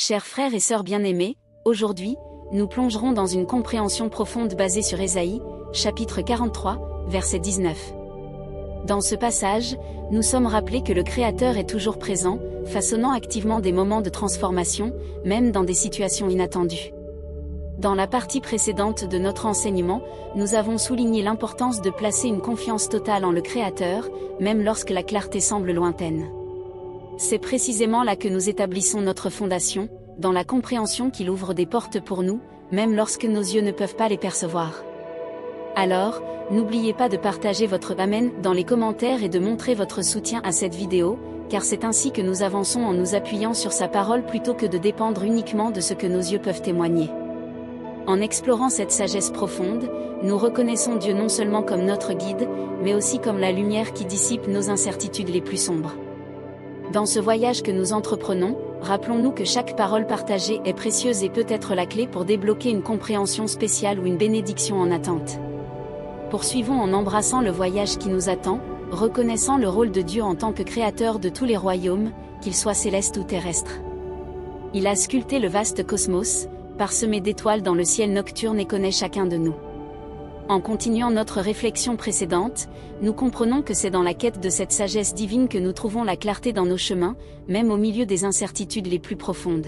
Chers frères et sœurs bien-aimés, aujourd'hui, nous plongerons dans une compréhension profonde basée sur Ésaïe, chapitre 43, verset 19. Dans ce passage, nous sommes rappelés que le Créateur est toujours présent, façonnant activement des moments de transformation, même dans des situations inattendues. Dans la partie précédente de notre enseignement, nous avons souligné l'importance de placer une confiance totale en le Créateur, même lorsque la clarté semble lointaine. C'est précisément là que nous établissons notre fondation, dans la compréhension qu'il ouvre des portes pour nous, même lorsque nos yeux ne peuvent pas les percevoir. Alors, n'oubliez pas de partager votre Amen dans les commentaires et de montrer votre soutien à cette vidéo, car c'est ainsi que nous avançons en nous appuyant sur sa parole plutôt que de dépendre uniquement de ce que nos yeux peuvent témoigner. En explorant cette sagesse profonde, nous reconnaissons Dieu non seulement comme notre guide, mais aussi comme la lumière qui dissipe nos incertitudes les plus sombres. Dans ce voyage que nous entreprenons, rappelons-nous que chaque parole partagée est précieuse et peut être la clé pour débloquer une compréhension spéciale ou une bénédiction en attente. Poursuivons en embrassant le voyage qui nous attend, reconnaissant le rôle de Dieu en tant que créateur de tous les royaumes, qu'ils soient célestes ou terrestres. Il a sculpté le vaste cosmos, parsemé d'étoiles dans le ciel nocturne et connaît chacun de nous. En continuant notre réflexion précédente, nous comprenons que c'est dans la quête de cette sagesse divine que nous trouvons la clarté dans nos chemins, même au milieu des incertitudes les plus profondes.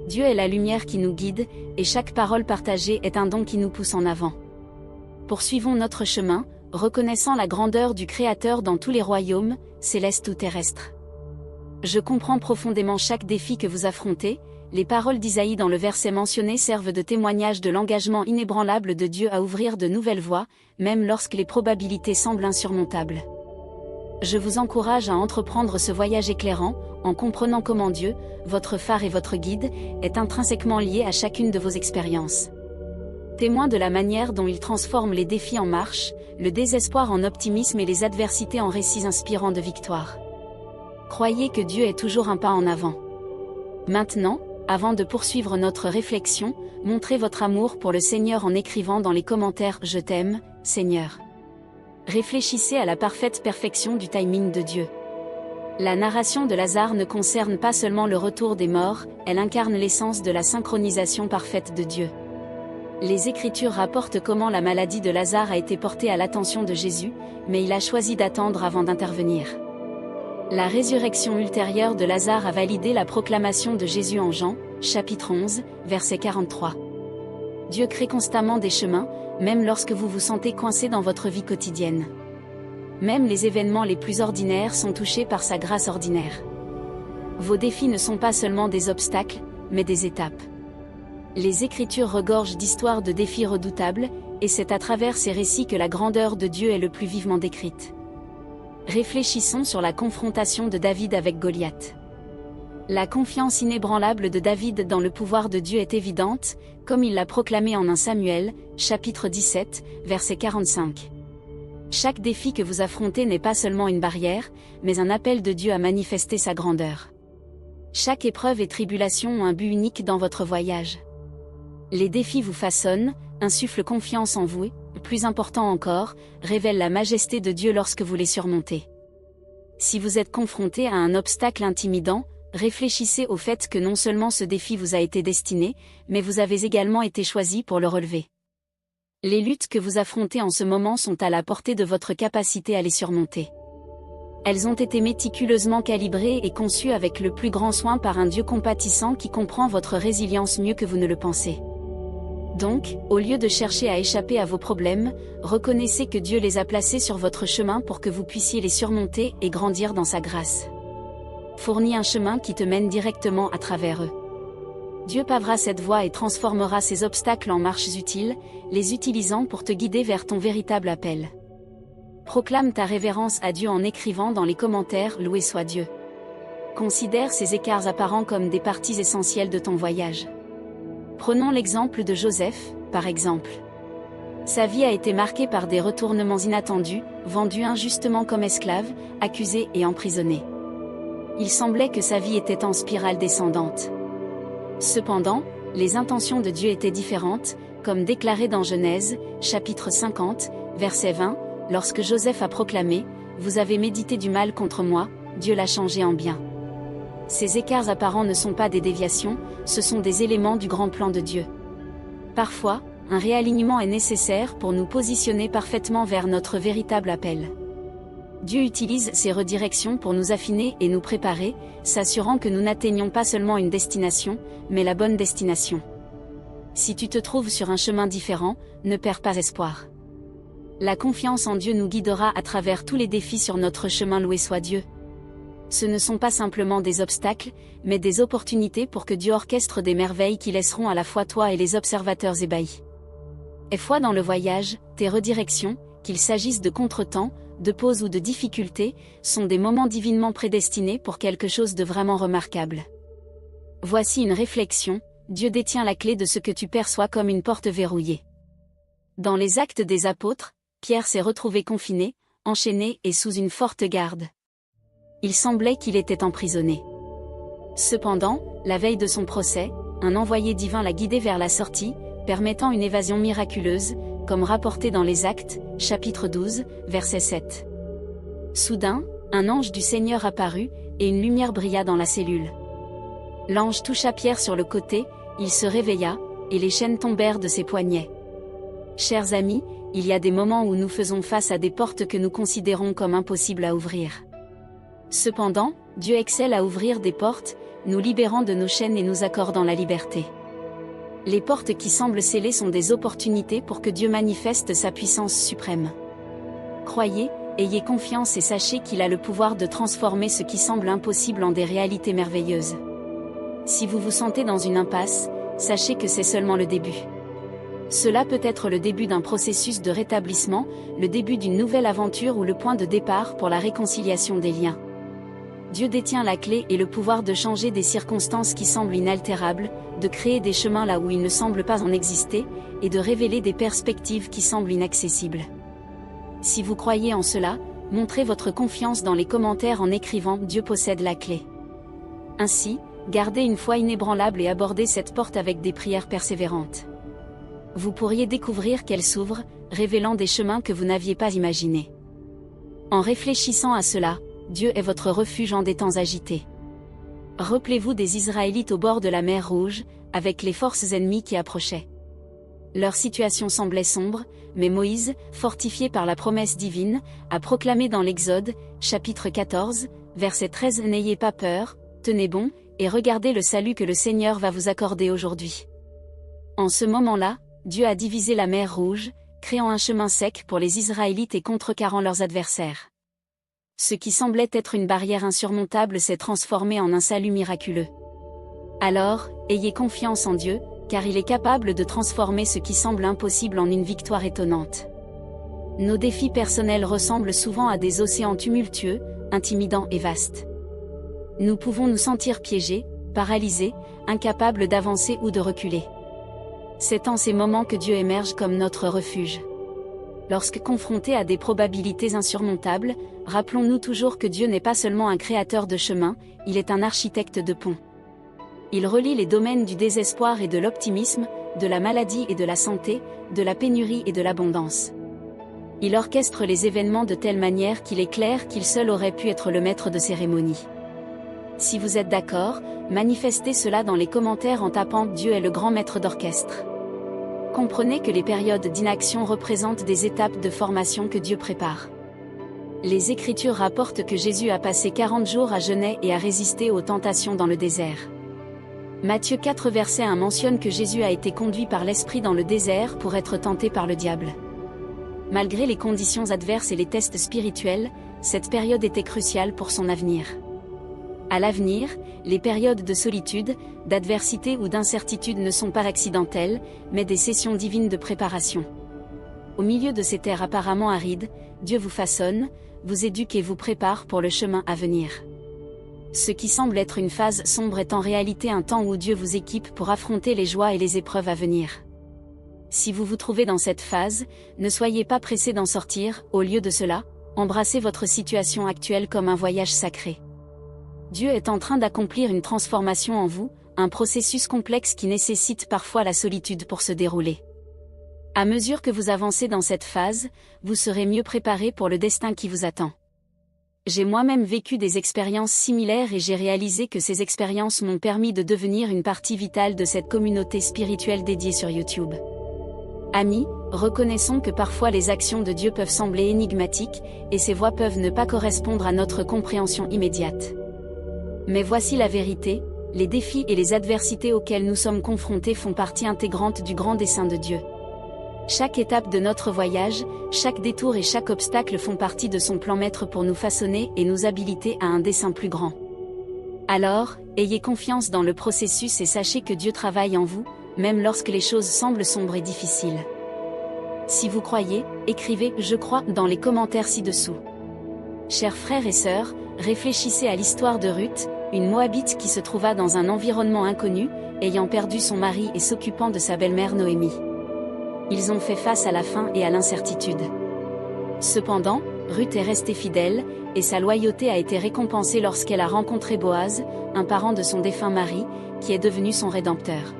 Dieu est la lumière qui nous guide, et chaque parole partagée est un don qui nous pousse en avant. Poursuivons notre chemin, reconnaissant la grandeur du Créateur dans tous les royaumes, célestes ou terrestres. Je comprends profondément chaque défi que vous affrontez. Les paroles d'Isaïe dans le verset mentionné servent de témoignage de l'engagement inébranlable de Dieu à ouvrir de nouvelles voies, même lorsque les probabilités semblent insurmontables. Je vous encourage à entreprendre ce voyage éclairant, en comprenant comment Dieu, votre phare et votre guide, est intrinsèquement lié à chacune de vos expériences. Témoin de la manière dont il transforme les défis en marche, le désespoir en optimisme et les adversités en récits inspirants de victoire. Croyez que Dieu est toujours un pas en avant. Maintenant, avant de poursuivre notre réflexion, montrez votre amour pour le Seigneur en écrivant dans les commentaires « Je t'aime, Seigneur ». Réfléchissez à la parfaite perfection du timing de Dieu. La narration de Lazare ne concerne pas seulement le retour des morts, elle incarne l'essence de la synchronisation parfaite de Dieu. Les Écritures rapportent comment la maladie de Lazare a été portée à l'attention de Jésus, mais il a choisi d'attendre avant d'intervenir. La résurrection ultérieure de Lazare a validé la proclamation de Jésus en Jean, chapitre 11, verset 43. Dieu crée constamment des chemins, même lorsque vous vous sentez coincé dans votre vie quotidienne. Même les événements les plus ordinaires sont touchés par sa grâce ordinaire. Vos défis ne sont pas seulement des obstacles, mais des étapes. Les Écritures regorgent d'histoires de défis redoutables, et c'est à travers ces récits que la grandeur de Dieu est le plus vivement décrite. Réfléchissons sur la confrontation de David avec Goliath. La confiance inébranlable de David dans le pouvoir de Dieu est évidente, comme il l'a proclamé en 1 Samuel, chapitre 17, verset 45. Chaque défi que vous affrontez n'est pas seulement une barrière, mais un appel de Dieu à manifester sa grandeur. Chaque épreuve et tribulation ont un but unique dans votre voyage. Les défis vous façonnent, insufflent confiance en vous, et, plus important encore, révèlent la majesté de Dieu lorsque vous les surmontez. Si vous êtes confronté à un obstacle intimidant, réfléchissez au fait que non seulement ce défi vous a été destiné, mais vous avez également été choisi pour le relever. Les luttes que vous affrontez en ce moment sont à la portée de votre capacité à les surmonter. Elles ont été méticuleusement calibrées et conçues avec le plus grand soin par un Dieu compatissant qui comprend votre résilience mieux que vous ne le pensez. Donc, au lieu de chercher à échapper à vos problèmes, reconnaissez que Dieu les a placés sur votre chemin pour que vous puissiez les surmonter et grandir dans sa grâce. Fournis un chemin qui te mène directement à travers eux. Dieu pavera cette voie et transformera ces obstacles en marches utiles, les utilisant pour te guider vers ton véritable appel. Proclame ta révérence à Dieu en écrivant dans les commentaires « Loué soit Dieu ». Considère ces écarts apparents comme des parties essentielles de ton voyage. Prenons l'exemple de Joseph, par exemple. Sa vie a été marquée par des retournements inattendus, vendu injustement comme esclave, accusé et emprisonné. Il semblait que sa vie était en spirale descendante. Cependant, les intentions de Dieu étaient différentes, comme déclaré dans Genèse, chapitre 50, verset 20, lorsque Joseph a proclamé « Vous avez médité du mal contre moi, Dieu l'a changé en bien ». Ces écarts apparents ne sont pas des déviations, ce sont des éléments du grand plan de Dieu. Parfois, un réalignement est nécessaire pour nous positionner parfaitement vers notre véritable appel. Dieu utilise ces redirections pour nous affiner et nous préparer, s'assurant que nous n'atteignons pas seulement une destination, mais la bonne destination. Si tu te trouves sur un chemin différent, ne perds pas espoir. La confiance en Dieu nous guidera à travers tous les défis sur notre chemin, loué soit Dieu. Ce ne sont pas simplement des obstacles, mais des opportunités pour que Dieu orchestre des merveilles qui laisseront à la fois toi et les observateurs ébahis. Aie foi dans le voyage, tes redirections, qu'il s'agisse de contretemps, de pauses ou de difficultés, sont des moments divinement prédestinés pour quelque chose de vraiment remarquable. Voici une réflexion, Dieu détient la clé de ce que tu perçois comme une porte verrouillée. Dans les Actes des Apôtres, Pierre s'est retrouvé confiné, enchaîné et sous une forte garde. Il semblait qu'il était emprisonné. Cependant, la veille de son procès, un envoyé divin l'a guidé vers la sortie, permettant une évasion miraculeuse, comme rapporté dans les Actes, chapitre 12, verset 7. Soudain, un ange du Seigneur apparut, et une lumière brilla dans la cellule. L'ange toucha Pierre sur le côté, il se réveilla, et les chaînes tombèrent de ses poignets. Chers amis, il y a des moments où nous faisons face à des portes que nous considérons comme impossibles à ouvrir. Cependant, Dieu excelle à ouvrir des portes, nous libérant de nos chaînes et nous accordant la liberté. Les portes qui semblent scellées sont des opportunités pour que Dieu manifeste sa puissance suprême. Croyez, ayez confiance et sachez qu'il a le pouvoir de transformer ce qui semble impossible en des réalités merveilleuses. Si vous vous sentez dans une impasse, sachez que c'est seulement le début. Cela peut être le début d'un processus de rétablissement, le début d'une nouvelle aventure ou le point de départ pour la réconciliation des liens. Dieu détient la clé et le pouvoir de changer des circonstances qui semblent inaltérables, de créer des chemins là où il ne semble pas en exister, et de révéler des perspectives qui semblent inaccessibles. Si vous croyez en cela, montrez votre confiance dans les commentaires en écrivant « Dieu possède la clé ». Ainsi, gardez une foi inébranlable et abordez cette porte avec des prières persévérantes. Vous pourriez découvrir qu'elle s'ouvre, révélant des chemins que vous n'aviez pas imaginés. En réfléchissant à cela, Dieu est votre refuge en des temps agités. Rappelez-vous des Israélites au bord de la mer Rouge, avec les forces ennemies qui approchaient. Leur situation semblait sombre, mais Moïse, fortifié par la promesse divine, a proclamé dans l'Exode, chapitre 14, verset 13 « N'ayez pas peur, tenez bon, et regardez le salut que le Seigneur va vous accorder aujourd'hui. » En ce moment-là, Dieu a divisé la mer Rouge, créant un chemin sec pour les Israélites et contrecarrant leurs adversaires. Ce qui semblait être une barrière insurmontable s'est transformé en un salut miraculeux. Alors, ayez confiance en Dieu, car il est capable de transformer ce qui semble impossible en une victoire étonnante. Nos défis personnels ressemblent souvent à des océans tumultueux, intimidants et vastes. Nous pouvons nous sentir piégés, paralysés, incapables d'avancer ou de reculer. C'est en ces moments que Dieu émerge comme notre refuge. Lorsque confrontés à des probabilités insurmontables, rappelons-nous toujours que Dieu n'est pas seulement un créateur de chemins, il est un architecte de ponts. Il relie les domaines du désespoir et de l'optimisme, de la maladie et de la santé, de la pénurie et de l'abondance. Il orchestre les événements de telle manière qu'il est clair qu'il seul aurait pu être le maître de cérémonie. Si vous êtes d'accord, manifestez cela dans les commentaires en tapant « Dieu est le grand maître d'orchestre ». Comprenez que les périodes d'inaction représentent des étapes de formation que Dieu prépare. Les Écritures rapportent que Jésus a passé 40 jours à jeûner et à résister aux tentations dans le désert. Matthieu 4 verset 1 mentionne que Jésus a été conduit par l'Esprit dans le désert pour être tenté par le diable. Malgré les conditions adverses et les tests spirituels, cette période était cruciale pour son avenir. À l'avenir, les périodes de solitude, d'adversité ou d'incertitude ne sont pas accidentelles, mais des sessions divines de préparation. Au milieu de ces terres apparemment arides, Dieu vous façonne, vous éduque et vous prépare pour le chemin à venir. Ce qui semble être une phase sombre est en réalité un temps où Dieu vous équipe pour affronter les joies et les épreuves à venir. Si vous vous trouvez dans cette phase, ne soyez pas pressé d'en sortir, au lieu de cela, embrassez votre situation actuelle comme un voyage sacré. Dieu est en train d'accomplir une transformation en vous, un processus complexe qui nécessite parfois la solitude pour se dérouler. À mesure que vous avancez dans cette phase, vous serez mieux préparé pour le destin qui vous attend. J'ai moi-même vécu des expériences similaires et j'ai réalisé que ces expériences m'ont permis de devenir une partie vitale de cette communauté spirituelle dédiée sur YouTube. Amis, reconnaissons que parfois les actions de Dieu peuvent sembler énigmatiques, et ces voies peuvent ne pas correspondre à notre compréhension immédiate. Mais voici la vérité, les défis et les adversités auxquels nous sommes confrontés font partie intégrante du grand dessein de Dieu. Chaque étape de notre voyage, chaque détour et chaque obstacle font partie de son plan maître pour nous façonner et nous habiliter à un dessein plus grand. Alors, ayez confiance dans le processus et sachez que Dieu travaille en vous, même lorsque les choses semblent sombres et difficiles. Si vous croyez, écrivez « Je crois » dans les commentaires ci-dessous. Chers frères et sœurs, réfléchissez à l'histoire de Ruth, une Moabite qui se trouva dans un environnement inconnu, ayant perdu son mari et s'occupant de sa belle-mère Noémie. Ils ont fait face à la faim et à l'incertitude. Cependant, Ruth est restée fidèle, et sa loyauté a été récompensée lorsqu'elle a rencontré Boaz, un parent de son défunt mari, qui est devenu son rédempteur.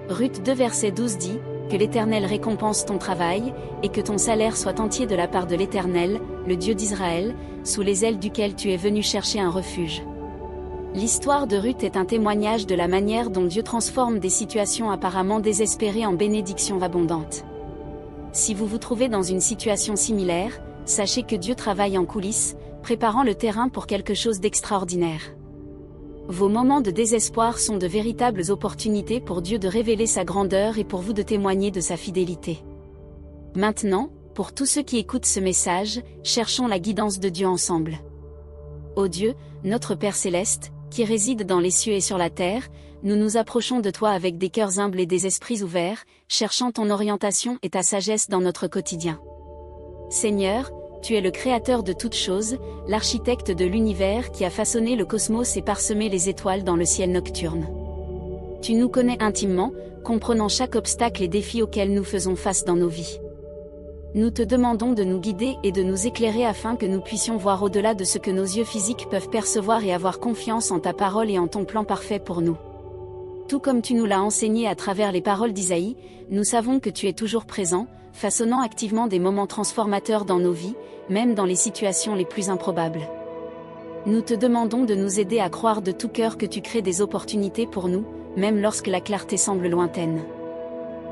Ruth 2 verset 12 dit, « Que l'Éternel récompense ton travail, et que ton salaire soit entier de la part de l'Éternel, le Dieu d'Israël, sous les ailes duquel tu es venu chercher un refuge. » L'histoire de Ruth est un témoignage de la manière dont Dieu transforme des situations apparemment désespérées en bénédictions abondantes. Si vous vous trouvez dans une situation similaire, sachez que Dieu travaille en coulisses, préparant le terrain pour quelque chose d'extraordinaire. Vos moments de désespoir sont de véritables opportunités pour Dieu de révéler sa grandeur et pour vous de témoigner de sa fidélité. Maintenant, pour tous ceux qui écoutent ce message, cherchons la guidance de Dieu ensemble. Ô Dieu, notre Père céleste, qui réside dans les cieux et sur la terre, nous nous approchons de toi avec des cœurs humbles et des esprits ouverts, cherchant ton orientation et ta sagesse dans notre quotidien. Seigneur, tu es le créateur de toutes choses, l'architecte de l'univers qui a façonné le cosmos et parsemé les étoiles dans le ciel nocturne. Tu nous connais intimement, comprenant chaque obstacle et défi auquel nous faisons face dans nos vies. Nous te demandons de nous guider et de nous éclairer afin que nous puissions voir au-delà de ce que nos yeux physiques peuvent percevoir et avoir confiance en ta parole et en ton plan parfait pour nous. Tout comme tu nous l'as enseigné à travers les paroles d'Isaïe, nous savons que tu es toujours présent, façonnant activement des moments transformateurs dans nos vies, même dans les situations les plus improbables. Nous te demandons de nous aider à croire de tout cœur que tu crées des opportunités pour nous, même lorsque la clarté semble lointaine.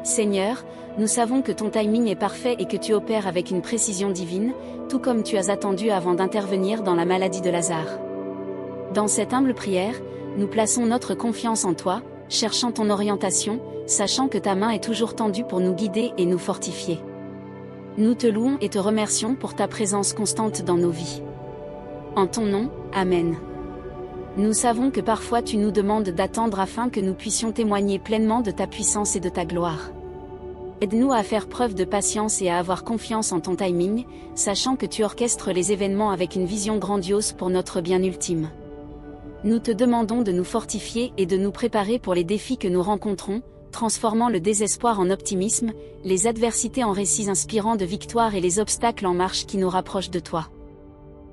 Seigneur, nous savons que ton timing est parfait et que tu opères avec une précision divine, tout comme tu as attendu avant d'intervenir dans la maladie de Lazare. Dans cette humble prière, nous plaçons notre confiance en toi, cherchant ton orientation, sachant que ta main est toujours tendue pour nous guider et nous fortifier. Nous te louons et te remercions pour ta présence constante dans nos vies. En ton nom, Amen. Nous savons que parfois tu nous demandes d'attendre afin que nous puissions témoigner pleinement de ta puissance et de ta gloire. Aide-nous à faire preuve de patience et à avoir confiance en ton timing, sachant que tu orchestres les événements avec une vision grandiose pour notre bien ultime. Nous te demandons de nous fortifier et de nous préparer pour les défis que nous rencontrons, transformant le désespoir en optimisme, les adversités en récits inspirants de victoire et les obstacles en marche qui nous rapprochent de toi.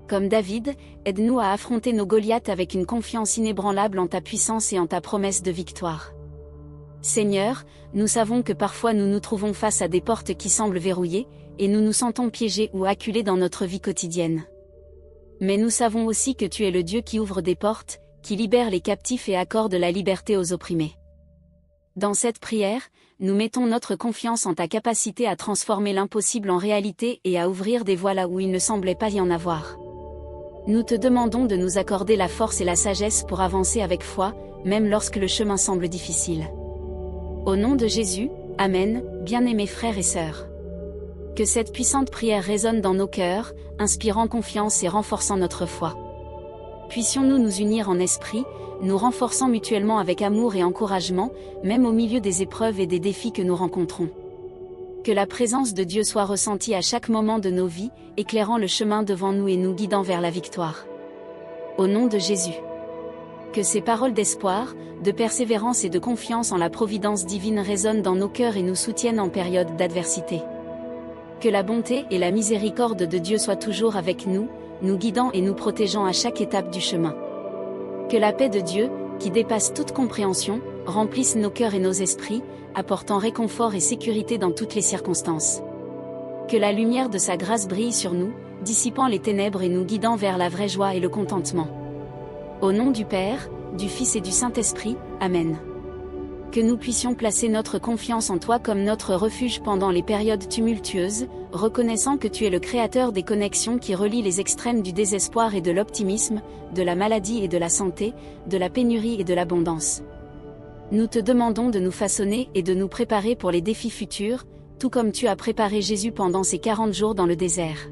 Comme David, aide-nous à affronter nos Goliaths avec une confiance inébranlable en ta puissance et en ta promesse de victoire. Seigneur, nous savons que parfois nous nous trouvons face à des portes qui semblent verrouillées, et nous nous sentons piégés ou acculés dans notre vie quotidienne. Mais nous savons aussi que tu es le Dieu qui ouvre des portes, qui libère les captifs et accorde la liberté aux opprimés. Dans cette prière, nous mettons notre confiance en ta capacité à transformer l'impossible en réalité et à ouvrir des voies là où il ne semblait pas y en avoir. Nous te demandons de nous accorder la force et la sagesse pour avancer avec foi, même lorsque le chemin semble difficile. Au nom de Jésus, Amen, bien-aimés frères et sœurs. Que cette puissante prière résonne dans nos cœurs, inspirant confiance et renforçant notre foi. Puissions-nous nous unir en esprit, nous renforçant mutuellement avec amour et encouragement, même au milieu des épreuves et des défis que nous rencontrons. Que la présence de Dieu soit ressentie à chaque moment de nos vies, éclairant le chemin devant nous et nous guidant vers la victoire. Au nom de Jésus. Que ces paroles d'espoir, de persévérance et de confiance en la providence divine résonnent dans nos cœurs et nous soutiennent en période d'adversité. Que la bonté et la miséricorde de Dieu soient toujours avec nous, nous guidant et nous protégeant à chaque étape du chemin. Que la paix de Dieu, qui dépasse toute compréhension, remplisse nos cœurs et nos esprits, apportant réconfort et sécurité dans toutes les circonstances. Que la lumière de sa grâce brille sur nous, dissipant les ténèbres et nous guidant vers la vraie joie et le contentement. Au nom du Père, du Fils et du Saint-Esprit, Amen. Que nous puissions placer notre confiance en toi comme notre refuge pendant les périodes tumultueuses, reconnaissant que tu es le créateur des connexions qui relient les extrêmes du désespoir et de l'optimisme, de la maladie et de la santé, de la pénurie et de l'abondance. Nous te demandons de nous façonner et de nous préparer pour les défis futurs, tout comme tu as préparé Jésus pendant ces 40 jours dans le désert.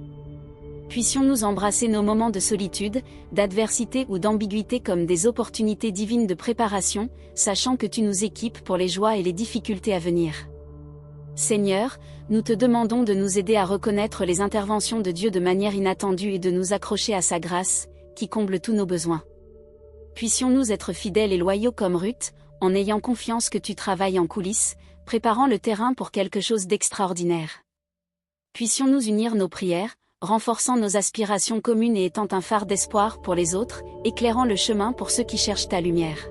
Puissions-nous embrasser nos moments de solitude, d'adversité ou d'ambiguïté comme des opportunités divines de préparation, sachant que tu nous équipes pour les joies et les difficultés à venir. Seigneur, nous te demandons de nous aider à reconnaître les interventions de Dieu de manière inattendue et de nous accrocher à sa grâce, qui comble tous nos besoins. Puissions-nous être fidèles et loyaux comme Ruth, en ayant confiance que tu travailles en coulisses, préparant le terrain pour quelque chose d'extraordinaire. Puissions-nous unir nos prières, renforçant nos aspirations communes et étant un phare d'espoir pour les autres, éclairant le chemin pour ceux qui cherchent ta lumière.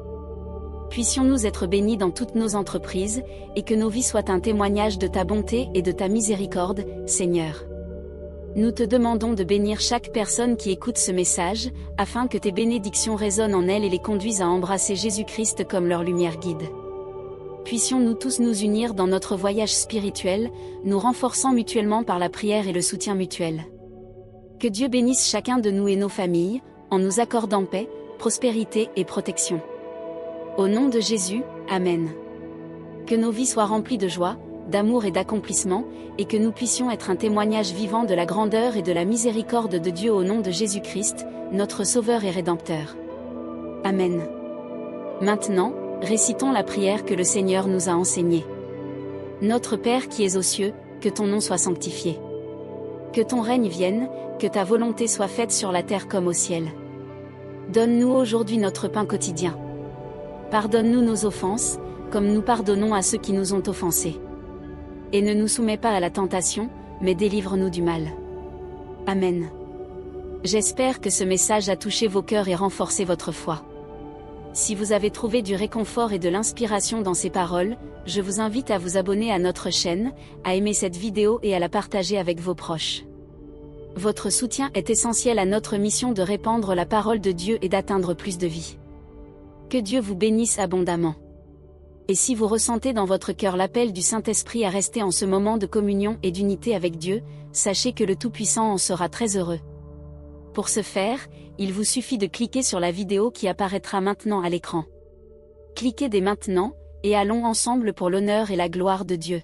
Puissions-nous être bénis dans toutes nos entreprises, et que nos vies soient un témoignage de ta bonté et de ta miséricorde, Seigneur. Nous te demandons de bénir chaque personne qui écoute ce message, afin que tes bénédictions résonnent en elles et les conduisent à embrasser Jésus-Christ comme leur lumière guide. Puissions-nous tous nous unir dans notre voyage spirituel, nous renforçant mutuellement par la prière et le soutien mutuel. Que Dieu bénisse chacun de nous et nos familles, en nous accordant paix, prospérité et protection. Au nom de Jésus, Amen. Que nos vies soient remplies de joie, d'amour et d'accomplissement, et que nous puissions être un témoignage vivant de la grandeur et de la miséricorde de Dieu au nom de Jésus-Christ, notre Sauveur et Rédempteur. Amen. Maintenant, récitons la prière que le Seigneur nous a enseignée. Notre Père qui es aux cieux, que ton nom soit sanctifié. Que ton règne vienne, que ta volonté soit faite sur la terre comme au ciel. Donne-nous aujourd'hui notre pain quotidien. Pardonne-nous nos offenses, comme nous pardonnons à ceux qui nous ont offensés. Et ne nous soumets pas à la tentation, mais délivre-nous du mal. Amen. J'espère que ce message a touché vos cœurs et renforcé votre foi. Si vous avez trouvé du réconfort et de l'inspiration dans ces paroles, je vous invite à vous abonner à notre chaîne, à aimer cette vidéo et à la partager avec vos proches. Votre soutien est essentiel à notre mission de répandre la parole de Dieu et d'atteindre plus de vies. Que Dieu vous bénisse abondamment. Et si vous ressentez dans votre cœur l'appel du Saint-Esprit à rester en ce moment de communion et d'unité avec Dieu, sachez que le Tout-Puissant en sera très heureux. Pour ce faire, il vous suffit de cliquer sur la vidéo qui apparaîtra maintenant à l'écran. Cliquez dès maintenant, et allons ensemble pour l'honneur et la gloire de Dieu.